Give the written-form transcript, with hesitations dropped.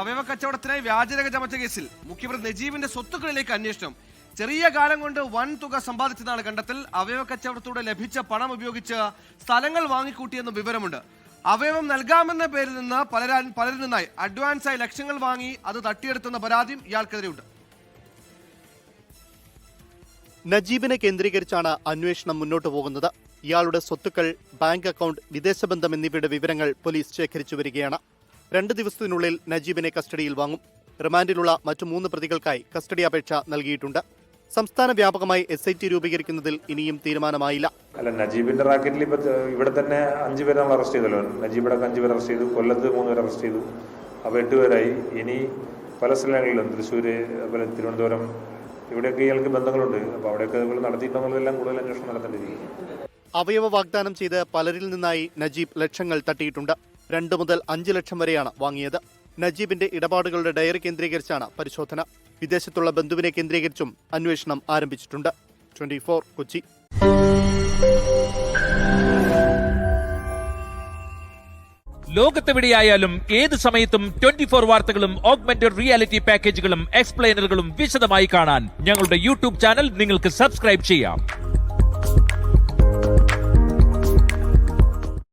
അവയവ കച്ചവടത്തിനായി വ്യാജരേഖ ചമച്ച കേസിൽ മുഖ്യമന്ത്രി നജീബിന്റെ സ്വത്തുക്കളിലേക്ക് അന്വേഷണം. ചെറിയ കാലം കൊണ്ട് വൻ തുക സമ്പാദിച്ചതാണ് കണ്ടെത്തൽ. അവയവ കച്ചവടത്തോടെ ലഭിച്ച പണം ഉപയോഗിച്ച് സ്ഥലങ്ങൾ വാങ്ങിക്കൂട്ടിയെന്നും വിവരമുണ്ട്. അവയവം നൽകാമെന്ന പേരിൽ നിന്ന് പലരിൽ നിന്നായി അഡ്വാൻസായി ലക്ഷങ്ങൾ വാങ്ങി അത് തട്ടിയെടുത്തെന്ന പരാതിയും ഇയാൾക്കെതിരെയുണ്ട്. നജീബിനെ കേന്ദ്രീകരിച്ചാണ് അന്വേഷണം മുന്നോട്ടു പോകുന്നത്. ഇയാളുടെ സ്വത്തുക്കൾ, ബാങ്ക് അക്കൗണ്ട്, വിദേശബന്ധം എന്നിവയുടെ വിവരങ്ങൾ പോലീസ് ശേഖരിച്ചു വരികയാണ്. 2 ദിവസത്തിനുള്ളിൽ നജീബിനെ കസ്റ്റഡിയിൽ വാങ്ങും. റിമാൻഡിലുള്ള മറ്റു 3 പ്രതികൾക്കായി കസ്റ്റഡി അപേക്ഷ നൽകിയിട്ടുണ്ട്. സംസ്ഥാന വ്യാപകമായി SIT രൂപീകരിക്കുന്നതിൽ ഇനിയും തീരുമാനമായില്ല. നജീബിന്റെ റാക്കറ്റിൽ ഇവിടെ തന്നെ 5 പേരെ നമ്മൾ അറസ്റ്റ് ചെയ്തല്ലോ. നജീബിടെ 5 പേരെ അറസ്റ്റ് ചെയ്തു, കൊല്ലത്ത് 3 പേരെ അറസ്റ്റ് ചെയ്തു. അപ്പോൾ 8 പേരായി. ഇനി പല സ്ഥലങ്ങളിലും തൃശ്ശൂര്, അതുപോലെ തിരുവനന്തപുരം, ഇവിടെയൊക്കെ ഇയാൾക്ക് ബന്ധങ്ങളുണ്ട്. അപ്പോൾ അവിടെയൊക്കെ നടത്തിയിട്ടുള്ളതെല്ലാം കൂടുതൽ അന്വേഷണം നടത്തേണ്ടിയിരിക്കും. അവയവ വാഗ്ദാനം ചെയ്ത് പലരിൽ നിന്നായി നജീബ് ലക്ഷങ്ങൾ തട്ടിയിട്ടുണ്ട്. 2 മുതൽ 5 ലക്ഷം വരെയാണ് വാങ്ങിയത്. നജീബിന്റെ ഇടപാടുകളുടെ ഡയറി കേന്ദ്രീകരിച്ചാണ് പരിശോധന. വിദേശത്തുള്ള ബന്ധുവിനെ കേന്ദ്രീകരിച്ചും അന്വേഷണം ആരംഭിച്ചിട്ടുണ്ട്. 24 കൊച്ചി. ലോകത്തെവിടെയായാലും ഏത് സമയത്തും 24 വാർത്തകളും ഓഗ്മെന്റഡ് റിയാലിറ്റി പാക്കേജുകളും എക്സ്പ്ലെയിനറുകളും വിശദമായി കാണാൻ ഞങ്ങളുടെ യൂട്യൂബ് ചാനൽ നിങ്ങൾക്ക് സബ്സ്ക്രൈബ് ചെയ്യാം.